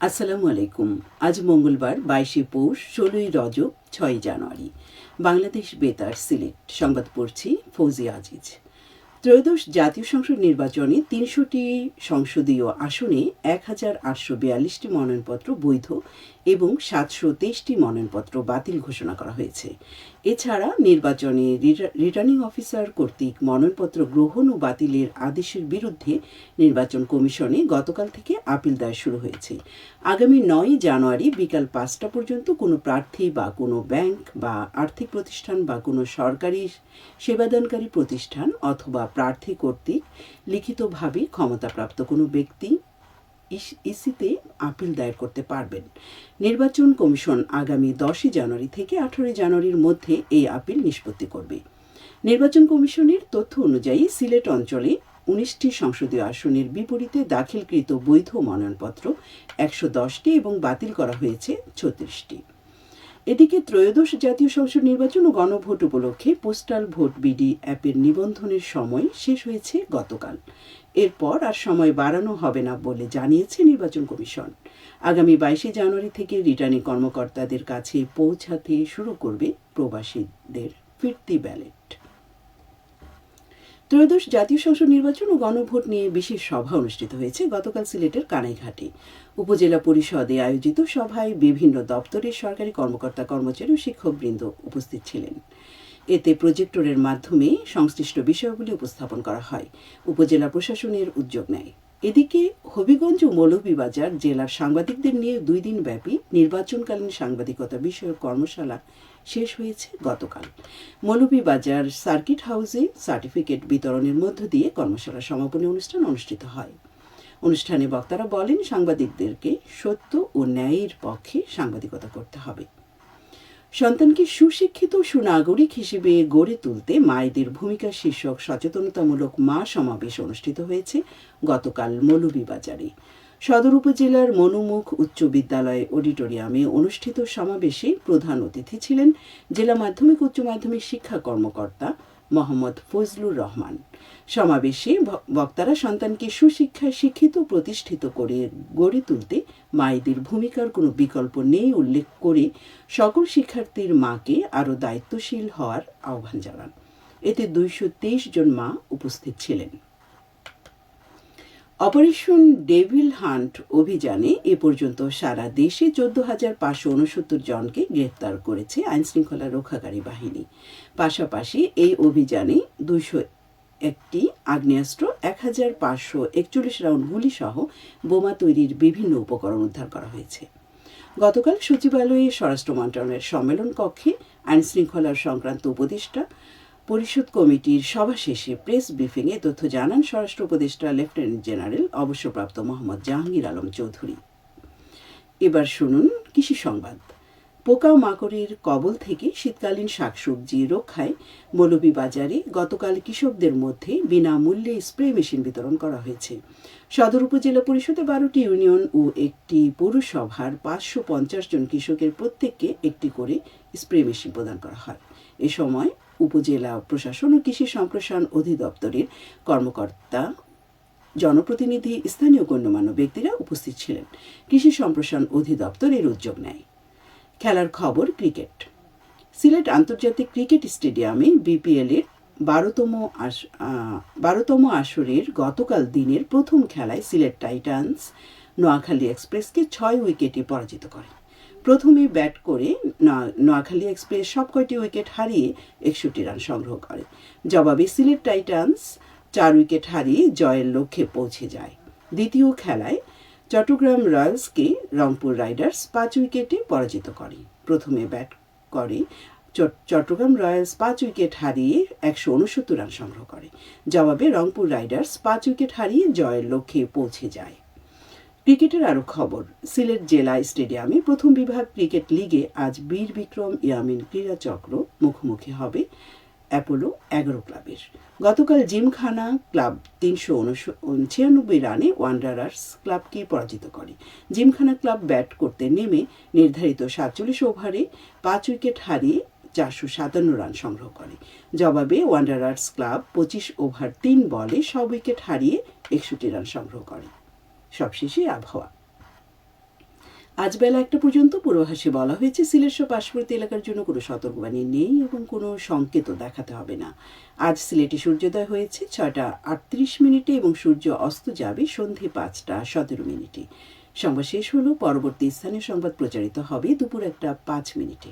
আসসালামু আলাইকুম। আজ মঙ্গলবার 22শে পৌষ, 16ই রজব, 6ই জানুয়ারি। বাংলাদেশ বেতার, সিলেট। সংবাদ পড়ছি ফৌজিয়া আজিজ। ত্রয়োদশ জাতীয় সংসদ নির্বাচনে 300টি সংসদীয় আসনে 1842টি মনোনয়নপত্র বৈধ এবং 723টি মনোনয়নপত্র বাতিল ঘোষণা করা হয়েছে। এছাড়া নির্বাচনে রিটার্নিং অফিসার কর্তৃক মনোনয়নপত্র গ্রহণ ও বাতিলের আদেশের বিরুদ্ধে নির্বাচন কমিশনে গতকাল থেকে আপিল দায়ের শুরু হয়েছে। আগামী 9 জানুয়ারি বিকাল 5টা পর্যন্ত কোনো প্রার্থী বা কোনো ব্যাংক বা আর্থিক প্রতিষ্ঠান বা কোনো সরকারি সেবাদানকারী প্রতিষ্ঠান অথবা প্রার্থী কর্তৃক লিখিতভাবে ক্ষমতাপ্রাপ্ত কোনো ব্যক্তি ইসিতে আপিল দায়ের করতে পারবেন। নির্বাচন কমিশন আগামী 10 জানুয়ারি থেকে 18 জানুয়ারির মধ্যে এই আপিল নিষ্পত্তি করবে। নির্বাচন কমিশনের তথ্য অনুযায়ী সিলেট অঞ্চলে 19টি সংসদীয় আসনের বিপরীতে দাখিলকৃত বৈধ মনোনয়নপত্র 110টি এবং বাতিল করা হয়েছে 36টি। এদিকে ত্রয়োদশ জাতীয় সংসদ নির্বাচন ও গণভোট উপলক্ষে পোস্টাল ভোট বিডি অ্যাপের নিবন্ধনের সময় শেষ হয়েছে গতকাল। এরপর আর সময় বাড়ানো হবে না বলে জানিয়েছে নির্বাচন কমিশন। আগামী 22শে জানুয়ারি থেকে রিটার্নিং কর্মকর্তাদের কাছে পৌঁছাতে শুরু করবে প্রবাসীদের ফিরতি ব্যালট। ত্রয়োদশ জাতীয় সংসদ নির্বাচন ও গণভোট নিয়ে বিশেষ সভা অনুষ্ঠিত হয়েছে গতকাল সিলেটের কানাইঘাটে। উপজেলা পরিষদে আয়োজিত সভায় বিভিন্ন দপ্তরের সরকারি কর্মকর্তা কর্মচারী ও শিক্ষকবৃন্দ উপস্থিত ছিলেন। এতে প্রজেক্টরের মাধ্যমে সংশ্লিষ্ট বিষয়গুলি উপস্থাপন করা হয়। উপজেলা প্রশাসনের উদ্যোগ নেয়। এদিকে হবিগঞ্জ ও মৌলভীবাজার জেলার সাংবাদিকদের নিয়ে 2 দিন ব্যাপী নির্বাচনকালীন সাংবাদিকতা বিষয়ক কর্মশালা শেষ হয়েছে গতকাল। মৌলভীবাজার সার্কিট হাউসে সার্টিফিকেট বিতরণের মধ্য দিয়ে কর্মশালার সমাপনী অনুষ্ঠান অনুষ্ঠিত হয়। অনুষ্ঠানে বক্তারা বলেন, সাংবাদিকদেরকে সত্য ও ন্যায়ের পক্ষে সাংবাদিকতা করতে হবে। সন্তানকে সুশিক্ষিত সুনাগরিক হিসেবে গড়ে তুলতে মায়েদের ভূমিকা শীর্ষক সচেতনতামূলক মা সমাবেশ অনুষ্ঠিত হয়েছে গতকাল মৌলভীবাজারে। সদর উপজেলার মনুমুখ উচ্চ বিদ্যালয় অডিটোরিয়ামে অনুষ্ঠিত সমাবেশে প্রধান অতিথি ছিলেন জেলা মাধ্যমিক উচ্চ মাধ্যমিক শিক্ষা কর্মকর্তা মোহাম্মদ ফজলুর রহমান। সমাবেশে বক্তারা সন্তানকে সুশিক্ষায় শিক্ষিত প্রতিষ্ঠিত করে গড়ে তুলতে মায়েদের ভূমিকার কোনো বিকল্প নেই উল্লেখ করে সকল শিক্ষার্থীর মাকে আরও দায়িত্বশীল হওয়ার আহ্বান জানান। এতে 223 জন মা উপস্থিত ছিলেন। অপারেশন ডেভিল হান্ট অভিযানে এ পর্যন্ত সারা দেশে 14,569 জনকে গ্রেফতার করেছে আইনশৃঙ্খলা রক্ষাকারী বাহিনী। পাশাপাশি এই অভিযানে 201টি আগ্নেয়াস্ত্র, 1,541 রাউন্ড গুলি সহ বোমা তৈরির বিভিন্ন উপকরণ উদ্ধার করা হয়েছে। গতকাল সচিবালয়ে স্বরাষ্ট্র মন্ত্রণালয়ের সম্মেলন কক্ষে আইনশৃঙ্খলার সংক্রান্ত উপদেষ্টা পরিষদ কমিটির সভা শেষে প্রেস ব্রিফিংয়ে তথ্য জানান স্বরাষ্ট্র উপদেষ্টা লেফটেন্যান্ট জেনারেল অবসরপ্রাপ্ত মোহাম্মদ জাহাঙ্গীর আলম চৌধুরী। এবার শুনুন কৃষি সংবাদ। পোকা মাকড়ের কবল থেকে শীতকালীন শাকসবজি রক্ষায় মৌলভীবাজারে গতকাল কৃষকদের মধ্যে বিনামূল্যে স্প্রে মেশিন বিতরণ করা হয়েছে। সদর উপজেলা পরিষদে 12টি ইউনিয়ন ও একটি পৌরসভার 550 জন কৃষকের প্রত্যেককে একটি করে স্প্রে মেশিন প্রদান করা হয়। এ সময় উপজেলা প্রশাসন ও কৃষি সম্প্রসারণ অধিদপ্তরের কর্মকর্তা, জনপ্রতিনিধি, স্থানীয় গণ্যমান্য ব্যক্তিরা উপস্থিত ছিলেন। কৃষি সম্প্রসারণ অধিদপ্তর এর উদ্যোগ নেয়। খেলার খবর। ক্রিকেট। সিলেট আন্তর্জাতিক ক্রিকেট স্টেডিয়ামে বিপিএল এর 12তম আসরের গতকাল দিনের প্রথম খেলায় সিলেট টাইটান্স নোয়াখালী এক্সপ্রেসকে 6 উইকেটে পরাজিত করে। প্রথমে ব্যাট করে নোয়াখালী এক্সপ্রেস সবকয়টি উইকেট হারিয়ে 61 রান সংগ্রহ করে। জবাবে সিলেট টাইটান্স 4 উইকেট হারিয়ে জয়ের লক্ষ্যে পৌঁছে যায়। দ্বিতীয় খেলায় চট্টগ্রাম রয়্যালসকে রংপুর রাইডার্স 5 উইকেটে পরাজিত করে। প্রথমে ব্যাট করে চট্টগ্রাম রয়্যালস 5 উইকেট হারিয়ে 169 রান সংগ্রহ করে। জবাবে রংপুর রাইডার্স 5 উইকেট হারিয়ে জয়ের লক্ষ্যে পৌঁছে যায়। ক্রিকেটের আরও খবর। সিলেট জেলা স্টেডিয়ামে প্রথম বিভাগ ক্রিকেট লিগে আজ বীর বিক্রম ইয়ামিন ক্রীড়া চক্র মুখোমুখি হবে অ্যাপোলো 11 ক্লাবের। গতকাল জিমখানা ক্লাব 396 রানে ওয়ান্ডারার্স ক্লাবকে পরাজিত করে। জিমখানা ক্লাব ব্যাট করতে নেমে নির্ধারিত 47 ওভারে 5 উইকেট হারিয়ে 457 রান সংগ্রহ করে। জবাবে ওয়ান্ডারার্স ক্লাব 25 ওভার 3 বলে সব উইকেট হারিয়ে 61 রান সংগ্রহ করে। সবশেষে আবহাওয়া। আজ বেলা 1টা পর্যন্ত পূর্বাভাসে বলা হয়েছে সিলেট সহ পার্শ্ববর্তী এলাকার জন্য কোনো সতর্কবাণী নেই এবং কোনো সংকেতও দেখাতে হবে না। আজ সিলেটে সূর্যোদয় হয়েছে 6টা 38 এবং সূর্য অস্ত যাবে সন্ধে 5টা 17। সংবাদ শেষ হলো। পরবর্তী স্থানীয় সংবাদ প্রচারিত হবে দুপুর 1টা 5।